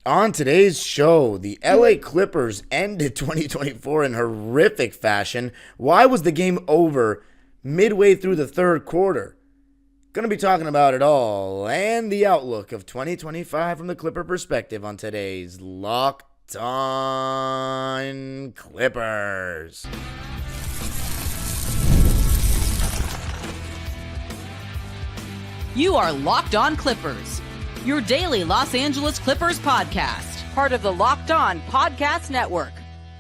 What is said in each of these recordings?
On today's show, the LA Clippers ended 2024 in horrific fashion. Why was the game over midway through the third quarter? Going to be talking about it all and the outlook of 2025 from the Clipper perspective on today's Locked On Clippers. You are Locked On Clippers, your daily Los Angeles Clippers podcast, part of the Locked On Podcast Network,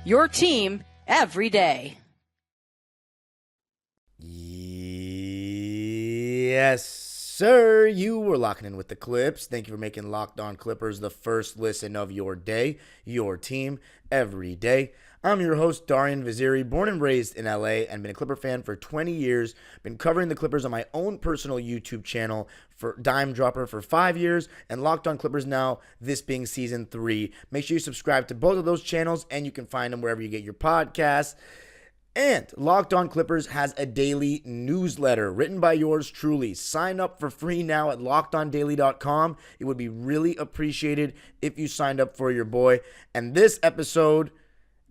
your team every day. Yes, sir. You were locking in with the Clips. Thank you for making Locked On Clippers the first listen of your day, your team every day. I'm your host, Darian Vaziri, born and raised in LA and been a Clipper fan for 20 years. Been covering the Clippers on my own personal YouTube channel for Dime Dropper for 5 years and Locked On Clippers now, this being season 3. Make sure you subscribe to both of those channels and you can find them wherever you get your podcasts. And Locked On Clippers has a daily newsletter written by yours truly. Sign up for free now at lockedondaily.com. It would be really appreciated if you signed up for your boy. And this episode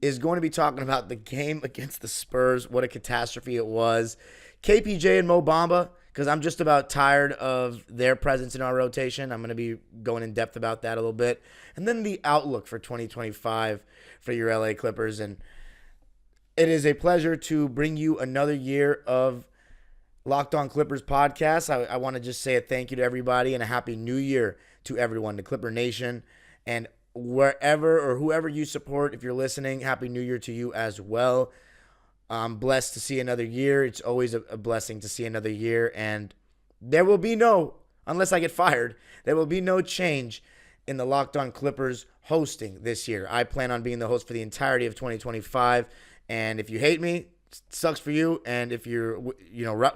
is going to be talking about the game against the Spurs. What a catastrophe it was. KPJ and Mo Bamba, because I'm just about tired of their presence in our rotation. I'm going to be going in depth about that a little bit. And then the outlook for 2025 for your LA Clippers. And it is a pleasure to bring you another year of Locked On Clippers podcast. I want to just say a thank you to everybody and a happy new year to everyone, to Clipper Nation, and wherever or whoever you support. If you're listening, happy new year to you as well. I'm blessed to see another year. It's always a blessing to see another year, and there will be no, unless I get fired, there will be no change in the Locked On Clippers hosting this year. I plan on being the host for the entirety of 2025. And if you hate me, it sucks for you. And if you're,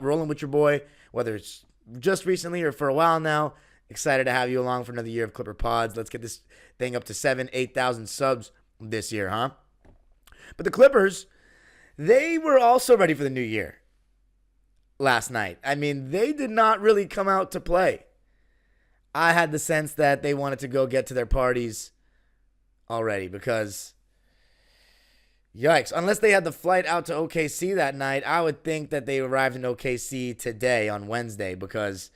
rolling with your boy, whether it's just recently or for a while now, excited to have you along for another year of Clipper Pods. Let's get this thing up to 8,000 subs this year, huh? But the Clippers, they were also ready for the new year last night. I mean, they did not really come out to play. I had the sense that they wanted to go get to their parties already because, yikes, unless they had the flight out to OKC that night, I would think that they arrived in OKC today on Wednesday because,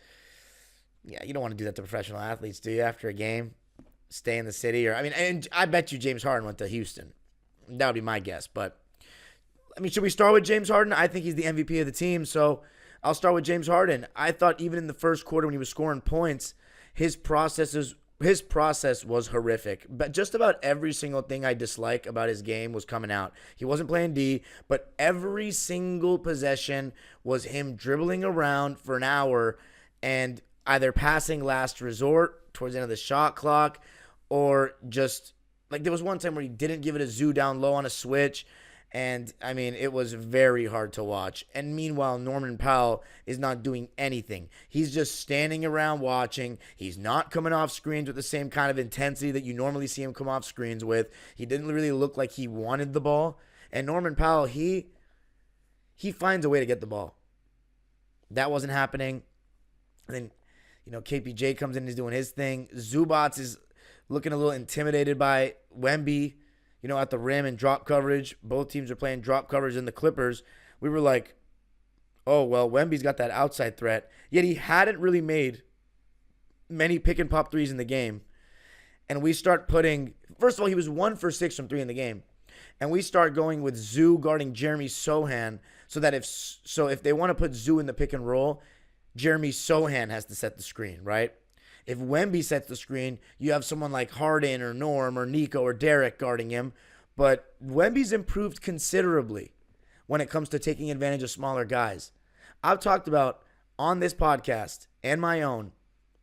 yeah, you don't want to do that to professional athletes, do you, after a game? Stay in the city? And I bet you James Harden went to Houston. That would be my guess. But, should we start with James Harden? I think he's the MVP of the team, so I'll start with James Harden. I thought even in the first quarter when he was scoring points, his process was horrific. But just about every single thing I dislike about his game was coming out. He wasn't playing D, but every single possession was him dribbling around for an hour and either passing last resort towards the end of the shot clock or just, there was one time where he didn't give it a zoo down low on a switch. And, it was very hard to watch. And meanwhile, Norman Powell is not doing anything. He's just standing around watching. He's not coming off screens with the same kind of intensity that you normally see him come off screens with. He didn't really look like he wanted the ball. And Norman Powell, he finds a way to get the ball. That wasn't happening. And then, KPJ comes in and he's doing his thing. Zubats is looking a little intimidated by Wemby, at the rim and drop coverage. Both teams are playing drop coverage in the Clippers. We were like, oh, well, Wemby's got that outside threat. Yet he hadn't really made many pick and pop threes in the game. And we start putting, first of all, he was 1 for 6 from 3 in the game. And we start going with Zoo guarding Jeremy Sohan so that if they want to put Zoo in the pick and roll, Jeremy Sohan has to set the screen, right? If Wemby sets the screen, you have someone like Harden or Norm or Nico or Derek guarding him. But Wemby's improved considerably when it comes to taking advantage of smaller guys. I've talked about on this podcast and my own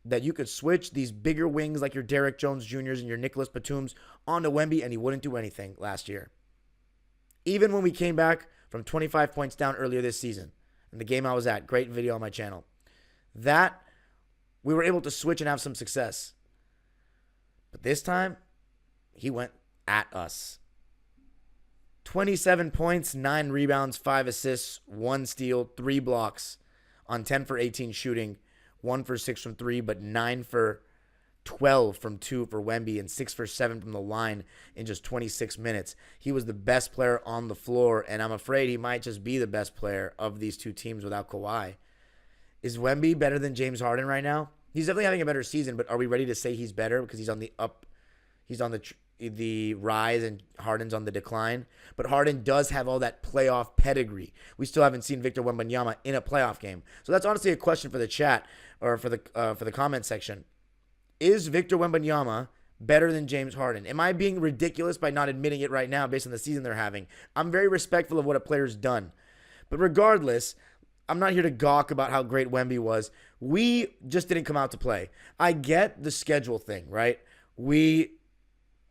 that you could switch these bigger wings like your Derek Jones Jr.'s and your Nicholas Batums onto Wemby and he wouldn't do anything last year. Even when we came back from 25 points down earlier this season, in the game I was at, great video on my channel, that we were able to switch and have some success. But this time, he went at us. 27 points, 9 rebounds, 5 assists, 1 steal, 3 blocks on 10 for 18 shooting, 1 for 6 from 3, but 9 for 12 from 2 for Wemby and 6 for 7 from the line in just 26 minutes. He was the best player on the floor, and I'm afraid he might just be the best player of these two teams without Kawhi. Is Wemby better than James Harden right now? He's definitely having a better season, but are we ready to say he's better because he's on the up? He's on the rise and Harden's on the decline. But Harden does have all that playoff pedigree. We still haven't seen Victor Wembanyama in a playoff game. So that's honestly a question for the chat or for the comment section. Is Victor Wembanyama better than James Harden? Am I being ridiculous by not admitting it right now based on the season they're having? I'm very respectful of what a player's done. But regardless, I'm not here to gawk about how great Wemby was. We just didn't come out to play. I get the schedule thing, right? We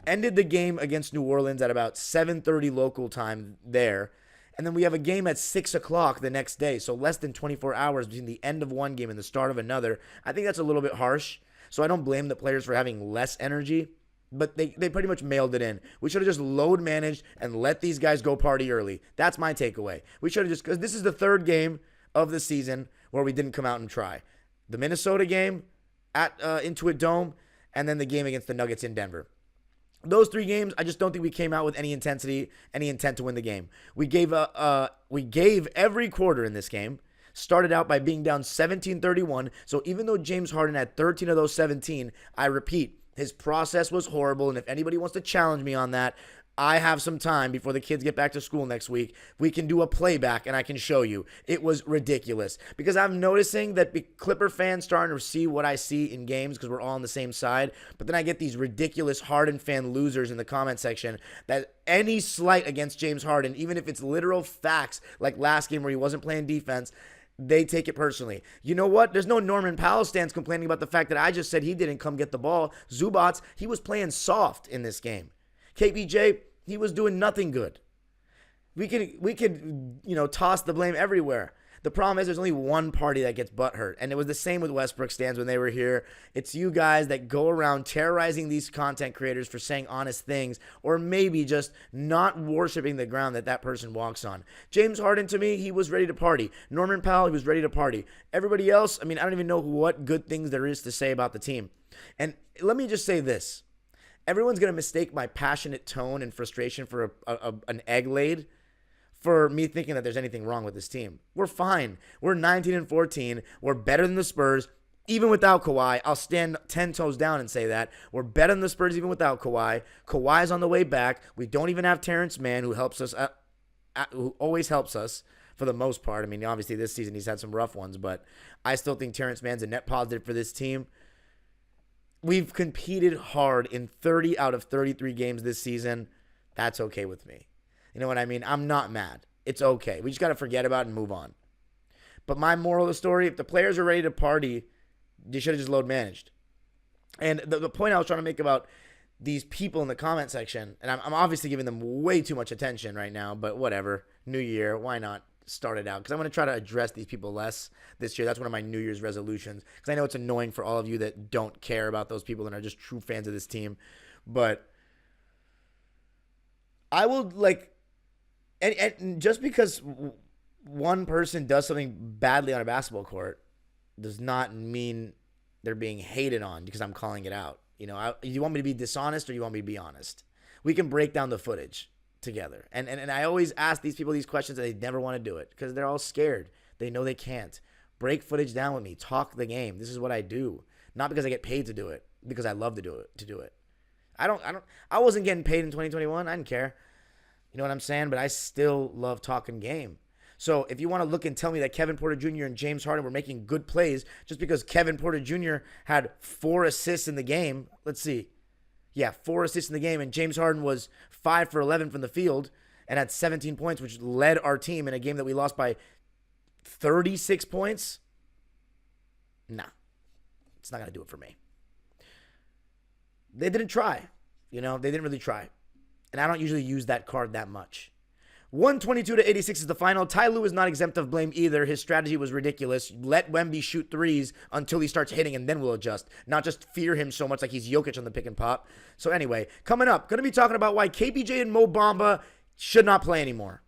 ended the game against New Orleans at about 7:30 local time there. And then we have a game at 6 o'clock the next day. So less than 24 hours between the end of one game and the start of another. I think that's a little bit harsh. So I don't blame the players for having less energy. But they pretty much mailed it in. We should have just load managed and let these guys go party early. That's my takeaway. We should have just, because this is the third game of the season where we didn't come out and try. The Minnesota game at Intuit Dome, and then the game against the Nuggets in Denver. Those 3 games, I just don't think we came out with any intensity, any intent to win the game. We gave every quarter in this game. Started out by being down 17-31. So even though James Harden had 13 of those 17, I repeat, his process was horrible. And if anybody wants to challenge me on that, I have some time before the kids get back to school next week. We can do a playback and I can show you. It was ridiculous. Because I'm noticing that Clipper fans starting to see what I see in games because we're all on the same side. But then I get these ridiculous Harden fan losers in the comment section that any slight against James Harden, even if it's literal facts like last game where he wasn't playing defense, they take it personally. You know what? There's no Norman Powell stands complaining about the fact that I just said he didn't come get the ball. Zubats, he was playing soft in this game. KPJ, he was doing nothing good. We could toss the blame everywhere. The problem is there's only one party that gets butthurt, and it was the same with Westbrook stands when they were here. It's you guys that go around terrorizing these content creators for saying honest things, or maybe just not worshiping the ground that person walks on. James Harden, to me, he was ready to party. Norman Powell, he was ready to party. Everybody else, I don't even know what good things there is to say about the team. And let me just say this. Everyone's going to mistake my passionate tone and frustration for an egg laid for me thinking that there's anything wrong with this team. We're fine. We're 19-14. We're better than the Spurs, even without Kawhi. I'll stand 10 toes down and say that. We're better than the Spurs even without Kawhi. Kawhi's on the way back. We don't even have Terrence Mann, who helps us, who always helps us for the most part. Obviously this season he's had some rough ones, but I still think Terrence Mann's a net positive for this team. We've competed hard in 30 out of 33 games this season. That's okay with me. You know what I mean? I'm not mad. It's okay. We just got to forget about it and move on. But my moral of the story, if the players are ready to party, they should have just load managed. And the point I was trying to make about these people in the comment section, and I'm obviously giving them way too much attention right now, but whatever. New year, why not start it out? Because I'm going to try to address these people less this year. That's one of my New Year's resolutions. Because I know it's annoying for all of you that don't care about those people and are just true fans of this team. But I will and just because one person does something badly on a basketball court does not mean they're being hated on because I'm calling it out. You want me to be dishonest or you want me to be honest? We can break down the footage together. And I always ask these people these questions and they never want to do it because they're all scared. They know they can't. Break footage down with me. Talk the game. This is what I do. Not because I get paid to do it, because I love to do it. I wasn't getting paid in 2021. I didn't care. You know what I'm saying? But I still love talking game. So if you want to look and tell me that Kevin Porter Jr. and James Harden were making good plays just because Kevin Porter Jr. had 4 assists in the game. Let's see. Yeah, 4 assists in the game, and James Harden was 5 for 11 from the field and had 17 points, which led our team in a game that we lost by 36 points. Nah, it's not going to do it for me. They didn't try. They didn't really try. And I don't usually use that card that much. 122-86 is the final. Ty Lue is not exempt of blame either. His strategy was ridiculous. Let Wemby shoot threes until he starts hitting, and then we'll adjust. Not just fear him so much like he's Jokic on the pick and pop. So anyway, coming up, going to be talking about why KPJ and Mo Bamba should not play anymore.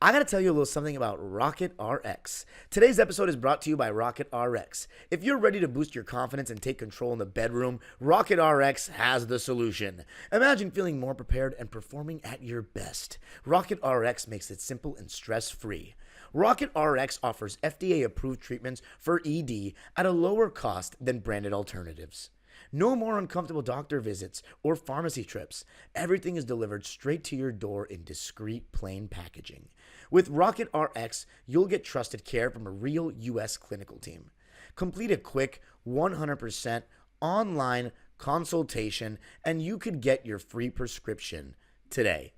I gotta tell you a little something about Rocket RX. Today's episode is brought to you by Rocket RX. If you're ready to boost your confidence and take control in the bedroom, Rocket RX has the solution. Imagine feeling more prepared and performing at your best. Rocket RX makes it simple and stress-free. Rocket RX offers FDA-approved treatments for ED at a lower cost than branded alternatives. No more uncomfortable doctor visits or pharmacy trips. Everything is delivered straight to your door in discreet, plain packaging. With Rocket RX, you'll get trusted care from a real U.S. clinical team. Complete a quick 100% online consultation, and you could get your free prescription today.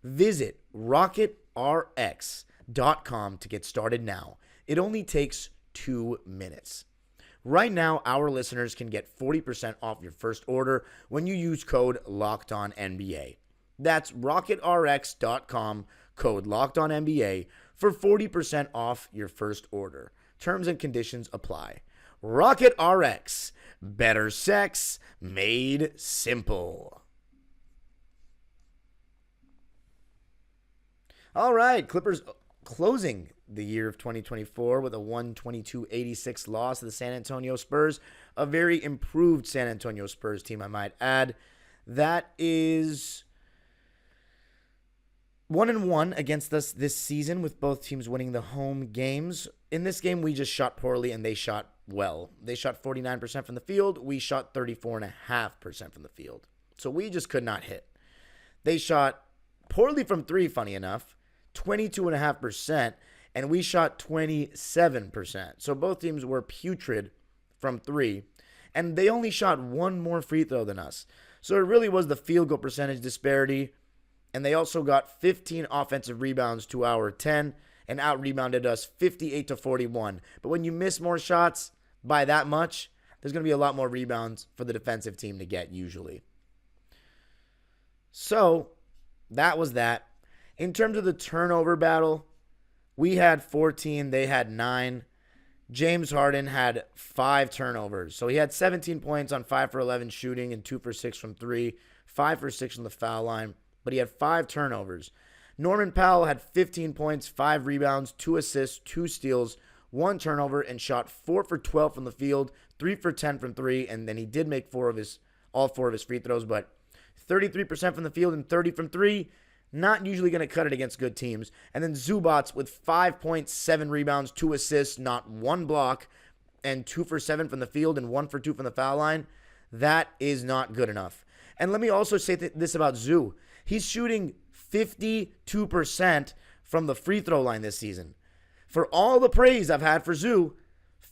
Visit rocketrx.com to get started now. It only takes 2 minutes. Right now, our listeners can get 40% off your first order when you use code LOCKEDONNBA. That's rocketrx.com, code LOCKEDONNBA for 40% off your first order. Terms and conditions apply. Rocket RX, better sex made simple. All right, Clippers closing the year of 2024 with a 122-86 loss to the San Antonio Spurs, a very improved San Antonio Spurs team, I might add. That is 1-1 against us this season, with both teams winning the home games. In this game, we just shot poorly and they shot well. They shot 49% from the field. We shot 34.5% from the field. So we just could not hit. They shot poorly from three, funny enough, 22.5%. And we shot 27%. So both teams were putrid from three. And they only shot one more free throw than us. So it really was the field goal percentage disparity. And they also got 15 offensive rebounds to our 10 and out-rebounded us 58-41. But when you miss more shots by that much, there's going to be a lot more rebounds for the defensive team to get usually. So that was that. In terms of the turnover battle, we had 14, they had 9. James Harden had 5 turnovers. So he had 17 points on 5 for 11 shooting and 2 for 6 from 3, 5 for 6 from the foul line. But he had 5 turnovers. Norman Powell had 15 points, 5 rebounds, 2 assists, 2 steals, 1 turnover, and shot 4 for 12 from the field, 3 for 10 from 3, and then he did make all 4 of his free throws, but 33% from the field and 30 from 3. Not usually going to cut it against good teams. And then Zubac with 5 points, 7 rebounds, 2 assists, not 1 block, and 2 for 7 from the field and 1 for 2 from the foul line. That is not good enough. And let me also say this about Zoo. He's shooting 52% from the free throw line this season. For all the praise I've had for Zoo,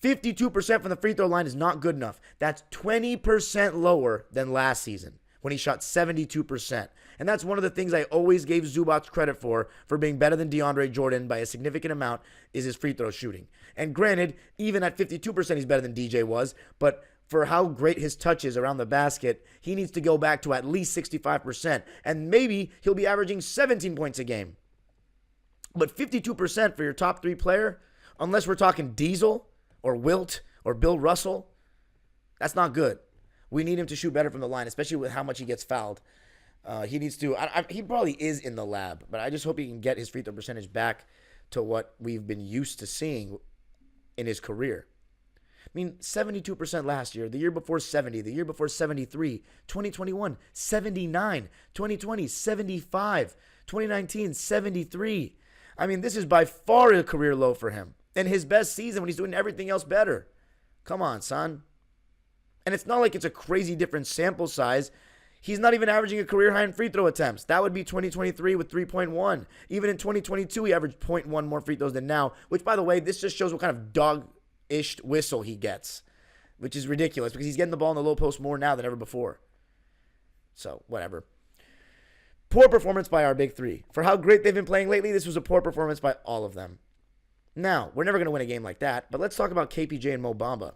52% from the free throw line is not good enough. That's 20% lower than last season, when he shot 72%. And that's one of the things I always gave Zubac credit for being better than DeAndre Jordan by a significant amount, is his free throw shooting. And granted, even at 52%, he's better than DJ was, but for how great his touch is around the basket, he needs to go back to at least 65%, and maybe he'll be averaging 17 points a game. But 52% for your top 3 player, unless we're talking Diesel or Wilt or Bill Russell, that's not good. We need him to shoot better from the line, especially with how much he gets fouled. He needs to. He probably is in the lab, but I just hope he can get his free throw percentage back to what we've been used to seeing in his career. I mean, 72% last year, the year before 70, the year before 73, 2021, 79, 2020, 75, 2019, 73. I mean, this is by far a career low for him. And his best season when he's doing everything else better. Come on, son. And it's not like it's a crazy different sample size. He's not even averaging a career high in free throw attempts. That would be 2023 with 3.1. Even in 2022, he averaged 0.1 more free throws than now, which, by the way, this just shows what kind of dog-ish whistle he gets, which is ridiculous because he's getting the ball in the low post more now than ever before. So, whatever. Poor performance by our big three. For how great they've been playing lately, this was a poor performance by all of them. Now, we're never going to win a game like that, but let's talk about KPJ and Mo Bamba.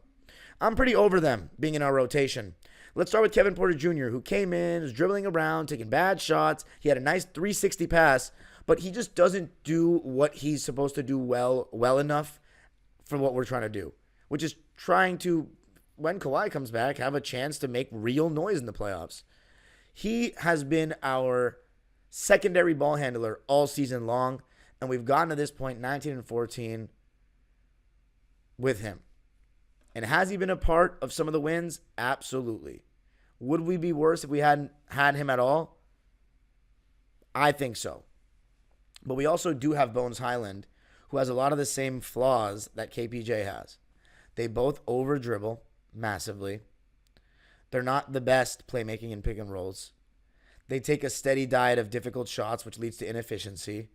I'm pretty over them being in our rotation. Let's start with Kevin Porter Jr., who came in, was dribbling around, taking bad shots. He had a nice 360 pass, but he just doesn't do what he's supposed to do well enough for what we're trying to do, which is trying to, when Kawhi comes back, have a chance to make real noise in the playoffs. He has been our secondary ball handler all season long, And we've gotten to this point, 19-14, with him. And has he been a part of some of the wins? Absolutely. Would we be worse if we hadn't had him at all? I think so. But we also do have Bones Hyland, who has a lot of the same flaws that KPJ has. They both over-dribble massively. They're not the best playmaking in pick and rolls. They take a steady diet of difficult shots, which leads to inefficiency.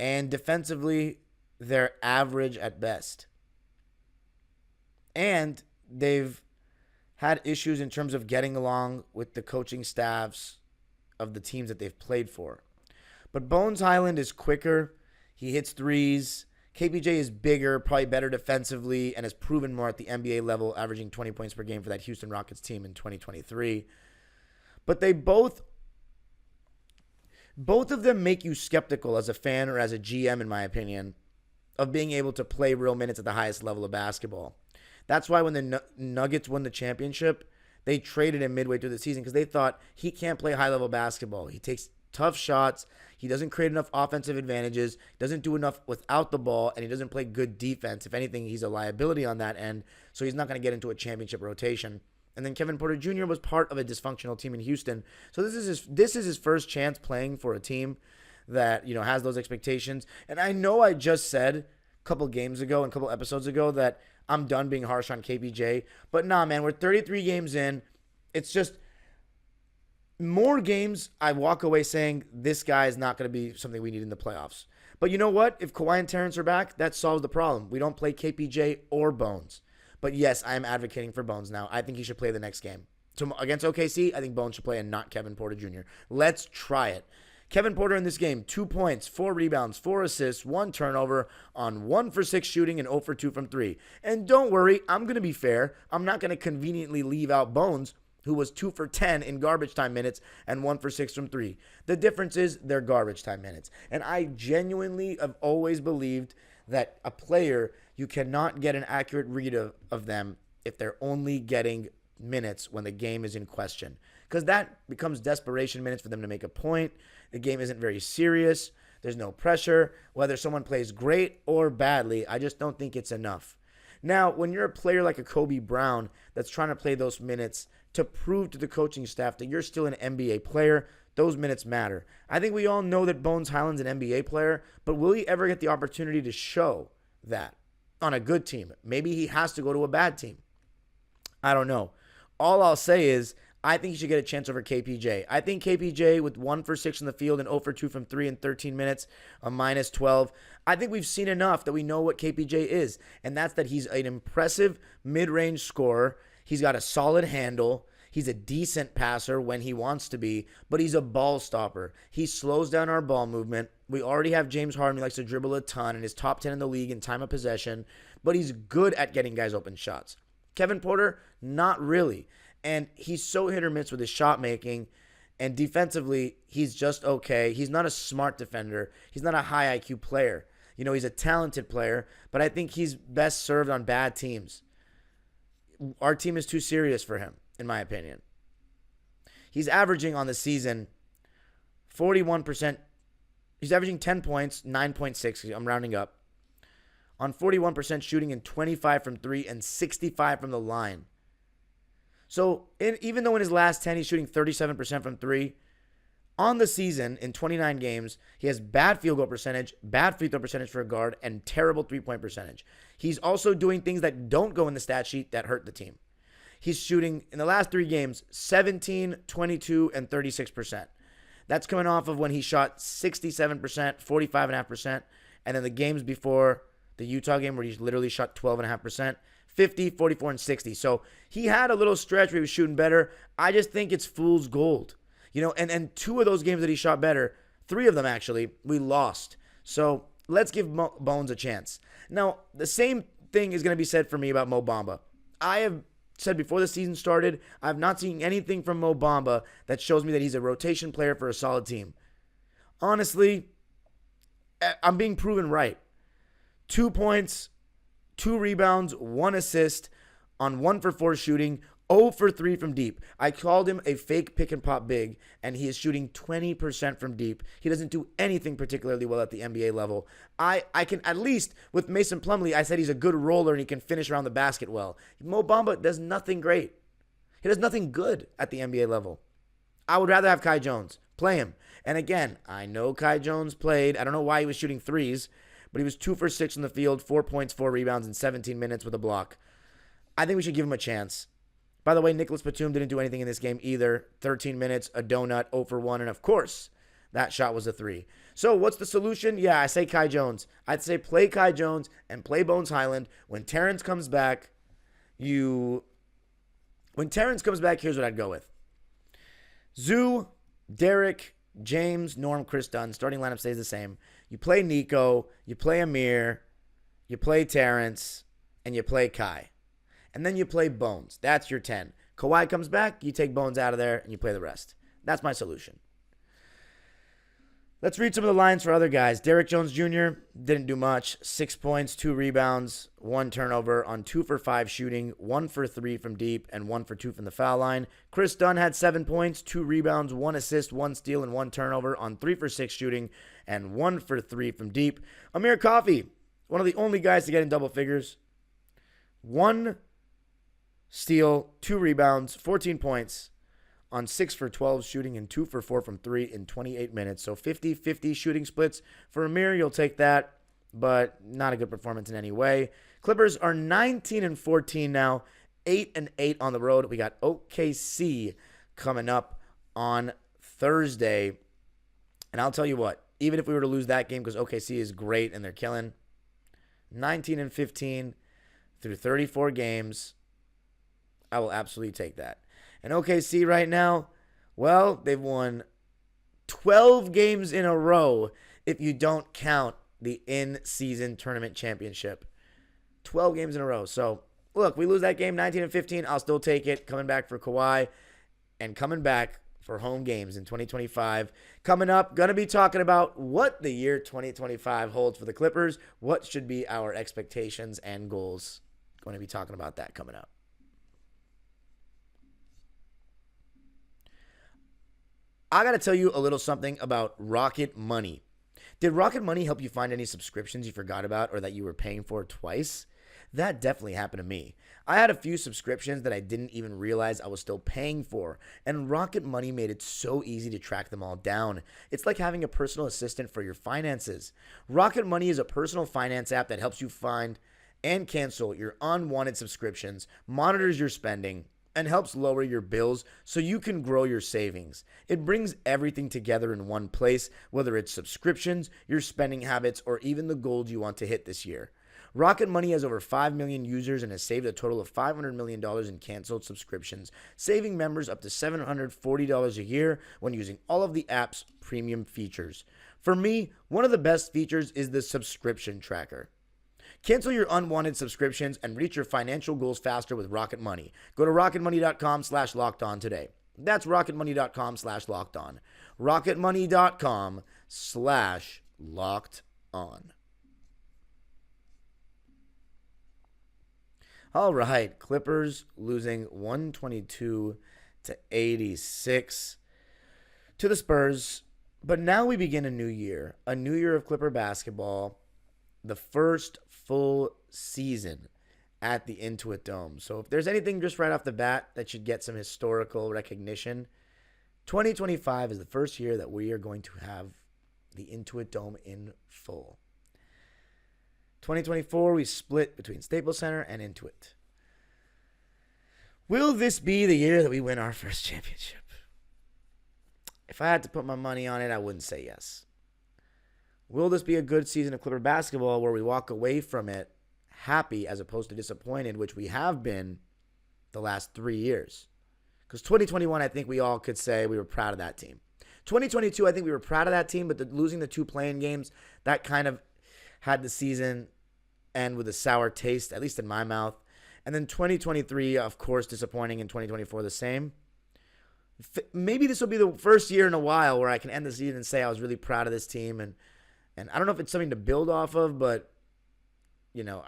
And defensively, they're average at best. And they've had issues in terms of getting along with the coaching staffs of the teams that they've played for. But Bones Hyland is quicker. He hits threes. KPJ is bigger, probably better defensively, and has proven more at the NBA level, averaging 20 points per game for that Houston Rockets team in 2023. But they both of them make you skeptical as a fan or as a GM, in my opinion, of being able to play real minutes at the highest level of basketball. That's why when the Nuggets won the championship, they traded him midway through the season because they thought he can't play high-level basketball. He takes tough shots. He doesn't create enough offensive advantages, doesn't do enough without the ball, and he doesn't play good defense. If anything, he's a liability on that end, so he's not going to get into a championship rotation. And then Kevin Porter Jr. was part of a dysfunctional team in Houston. So this is his first chance playing for a team that, has those expectations. And I know I just said a couple games ago and a couple episodes ago that I'm done being harsh on KPJ. But nah, man, we're 33 games in. It's just more games I walk away saying this guy is not going to be something we need in the playoffs. But you know what? If Kawhi and Terrence are back, that solves the problem. We don't play KPJ or Bones. But yes, I am advocating for Bones now. I think he should play the next game. So against OKC, I think Bones should play and not Kevin Porter Jr. Let's try it. Kevin Porter in this game, 2 points, 4 rebounds, 4 assists, 1 turnover on 1 for 6 shooting and 0 for 2 from 3. And don't worry, I'm going to be fair. I'm not going to conveniently leave out Bones, who was 2 for 10 in garbage time minutes and 1 for 6 from 3. The difference is they're garbage time minutes. And I genuinely have always believed that a player, you cannot get an accurate read of them if they're only getting minutes when the game is in question. Because that becomes desperation minutes for them to make a point. The game isn't very serious. There's no pressure. Whether someone plays great or badly, I just don't think it's enough. Now, when you're a player like a Kobe Brown that's trying to play those minutes to prove to the coaching staff that you're still an NBA player, those minutes matter. I think we all know that Bones Hyland's an NBA player, but will he ever get the opportunity to show that on a good team? Maybe he has to go to a bad team. I don't know. All I'll say is I think he should get a chance over KPJ. I think KPJ with 1 for 6 in the field and 0 for 2 from 3 in 13 minutes, a minus 12. I think we've seen enough that we know what KPJ is, and that's that he's an impressive mid-range scorer. He's got a solid handle. He's a decent passer when he wants to be, but he's a ball stopper. He slows down our ball movement. We already have James Harden, who likes to dribble a ton and is top 10 in the league in time of possession, but he's good at getting guys open shots. Kevin Porter, not really. And he's so hit or miss with his shot making. And defensively, he's just okay. He's not a smart defender. He's not a high IQ player. He's a talented player, but I think he's best served on bad teams. Our team is too serious for him, in my opinion. He's averaging on the season 41%. He's averaging 10 points, 9.6. I'm rounding up. On 41% shooting and 25 from 3 and 65 from the line. So even though in his last 10 he's shooting 37% from 3, on the season in 29 games, he has bad field goal percentage, bad free throw percentage for a guard, and terrible three-point percentage. He's also doing things that don't go in the stat sheet that hurt the team. He's shooting, in the last 3 games, 17, 22, and 36%. That's coming off of when he shot 67%, 45.5%, and then the games before the Utah game where he literally shot 12.5%. 50, 44, and 60. So he had a little stretch where he was shooting better. I just think it's fool's gold. And 2 of those games that he shot better, 3 of them actually, we lost. So let's give Bones a chance. Now, the same thing is going to be said for me about Mo Bamba. I have said before the season started, I've not seen anything from Mo Bamba that shows me that he's a rotation player for a solid team. Honestly, I'm being proven right. 2 points, 2 rebounds, 1 assist on 1 for 4 shooting, 0 for 3 from deep. I called him a fake pick and pop big, and he is shooting 20% from deep. He doesn't do anything particularly well at the NBA level. I can, at least with Mason Plumlee, I said he's a good roller and he can finish around the basket well. Mo Bamba does nothing great. He does nothing good at the NBA level. I would rather have Kai Jones. Play him. And again, I know Kai Jones played. I don't know why he was shooting threes, but he was 2 for 6 in the field, 4 points, 4 rebounds in 17 minutes with a block. I think we should give him a chance. By the way, Nicholas Batum didn't do anything in this game either. 13 minutes, a donut, 0 for 1, and of course, that shot was a 3. So what's the solution? Yeah, I say Kai Jones. I'd say play Kai Jones and play Bones Highland. When Terrence comes back, here's what I'd go with. Zoo, Derek, James, Norm, Chris Dunn. Starting lineup stays the same. You play Nico, you play Amir, you play Terrence, and you play Kai. And then you play Bones. That's your 10. Kawhi comes back, you take Bones out of there, and you play the rest. That's my solution. Let's read some of the lines for other guys. Derek Jones Jr. didn't do much. 6 points, 2 rebounds, 1 turnover on 2 for 5 shooting, 1 for 3 from deep, and 1 for 2 from the foul line. Chris Dunn had 7 points, 2 rebounds, 1 assist, 1 steal, and 1 turnover on 3 for 6 shooting, and 1 for 3 from deep. Amir Coffey, one of the only guys to get in double figures. 1 steal, 2 rebounds, 14 points on 6 for 12 shooting and 2 for 4 from 3 in 28 minutes. So 50-50 shooting splits. For Amir, you'll take that, but not a good performance in any way. Clippers are 19-14 now, 8-8 on the road. We got OKC coming up on Thursday. And I'll tell you what, even if we were to lose that game, because OKC is great and they're killing, 19-15 through 34 games, I will absolutely take that. And OKC right now, well, they've won 12 games in a row if you don't count the in-season tournament championship. 12 games in a row. So, look, we lose that game 19-15. I'll still take it. Coming back for Kawhi and coming back for home games in 2025. Coming up, going to be talking about what the year 2025 holds for the Clippers. What should be our expectations and goals. Going to be talking about that coming up. I got to tell you a little something about Rocket Money. Did Rocket Money help you find any subscriptions you forgot about or that you were paying for twice? That definitely happened to me. I had a few subscriptions that I didn't even realize I was still paying for, and Rocket Money made it so easy to track them all down. It's like having a personal assistant for your finances. Rocket Money is a personal finance app that helps you find and cancel your unwanted subscriptions, monitors your spending, and helps lower your bills so you can grow your savings. It brings everything together in one place, whether it's subscriptions, your spending habits, or even the goals you want to hit this year. Rocket Money has over 5 million users and has saved a total of $500 million in canceled subscriptions, saving members up to $740 a year when using all of the app's premium features. For me, one of the best features is the subscription tracker. Cancel your unwanted subscriptions and reach your financial goals faster with Rocket Money. Go to rocketmoney.com/lockedon today. That's rocketmoney.com/lockedon. rocketmoney.com/lockedon. All right, Clippers losing 122-86 to the Spurs. But now we begin a new year of Clipper basketball, the first full season at the Intuit Dome. So if there's anything just right off the bat that should get some historical recognition, 2025 is the first year that we are going to have the Intuit Dome in full. 2024, we split between Staples Center and Intuit. Will this be the year that we win our first championship? If I had to put my money on it, I wouldn't say yes. Will this be a good season of Clipper basketball where we walk away from it happy as opposed to disappointed, which we have been the last 3 years? Because 2021, I think we all could say we were proud of that team. 2022, I think we were proud of that team, but losing the 2 playing games, that kind of had the season end with a sour taste, at least in my mouth. And then 2023, of course, disappointing, and 2024 the same. Maybe this will be the first year in a while where I can end the season and say I was really proud of this team. And I don't know if it's something to build off of, but, you know,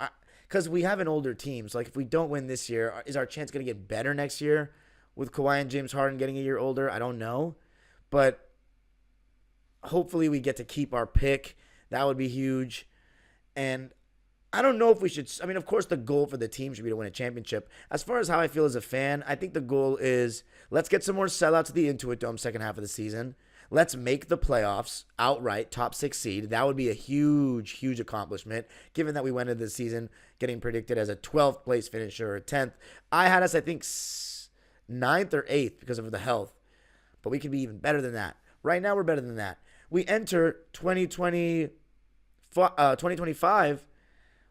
because we have an older team. So, like, if we don't win this year, is our chance going to get better next year with Kawhi and James Harden getting a year older? I don't know. But hopefully we get to keep our pick. That would be huge. And I don't know if we should. I mean, of course, the goal for the team should be to win a championship. As far as how I feel as a fan, I think the goal is let's get some more sellouts at the Intuit Dome second half of the season. Let's make the playoffs outright, top 6 seed. That would be a huge, huge accomplishment, given that we went into the season getting predicted as a 12th place finisher or a 10th. I had us, I think, 9th or 8th because of the health. But we could be even better than that. Right now, we're better than that. We enter 2025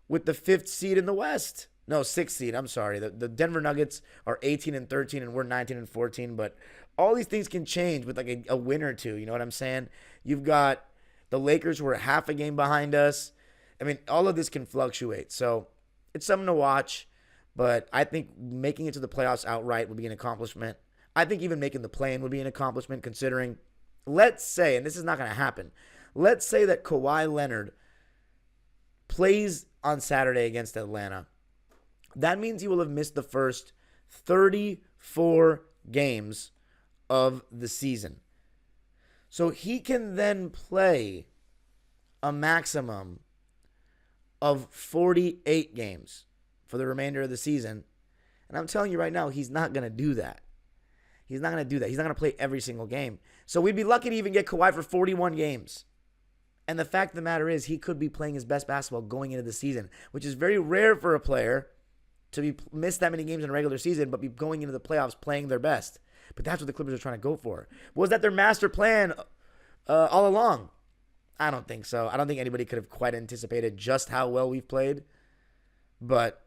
with the 5th seed in the West. No, 6th seed. I'm sorry. The Denver Nuggets are 18-13 and we're 19-14. But all these things can change with like a win or two. You know what I'm saying? You've got the Lakers who are half a game behind us. I mean, all of this can fluctuate. So it's something to watch. But I think making it to the playoffs outright would be an accomplishment. I think even making the play-in would be an accomplishment considering, let's say, and this is not going to happen, let's say that Kawhi Leonard plays on Saturday against Atlanta. That means he will have missed the first 34 games of the season. So he can then play a maximum of 48 games for the remainder of the season. And I'm telling you right now, he's not going to do that. He's not going to do that. He's not going to play every single game. So we'd be lucky to even get Kawhi for 41 games. And the fact of the matter is he could be playing his best basketball going into the season, which is very rare for a player to miss that many games in a regular season, but be going into the playoffs playing their best. But that's what the Clippers are trying to go for. Was that their master plan all along? I don't think so. I don't think anybody could have quite anticipated just how well we've played. But,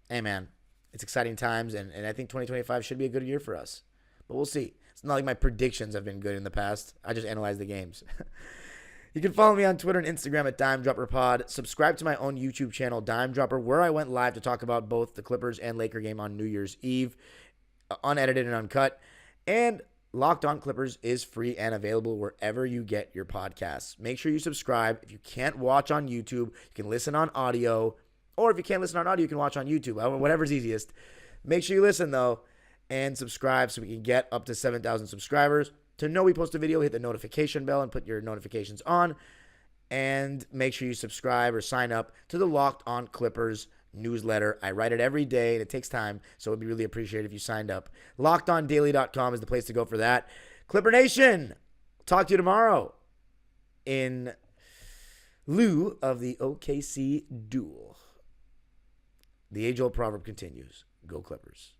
hey, man, it's exciting times, and I think 2025 should be a good year for us. But we'll see. It's not like my predictions have been good in the past. I just analyze the games. You can follow me on Twitter and Instagram at DimeDropperPod. Subscribe to my own YouTube channel, Dime Dropper, where I went live to talk about both the Clippers and Laker game on New Year's Eve, unedited and uncut. And Locked On Clippers is free and available wherever you get your podcasts. Make sure you subscribe. If you can't watch on YouTube, you can listen on audio. Or if you can't listen on audio, you can watch on YouTube. Whatever's easiest. Make sure you listen, though, and subscribe so we can get up to 7,000 subscribers. To know we post a video, hit the notification bell and put your notifications on. And make sure you subscribe or sign up to the Locked On Clippers newsletter. I write it every day, and it takes time, so it would be really appreciated if you signed up. LockedOnDaily.com is the place to go for that. Clipper Nation, talk to you tomorrow in lieu of the OKC duel. The age-old proverb continues. Go Clippers.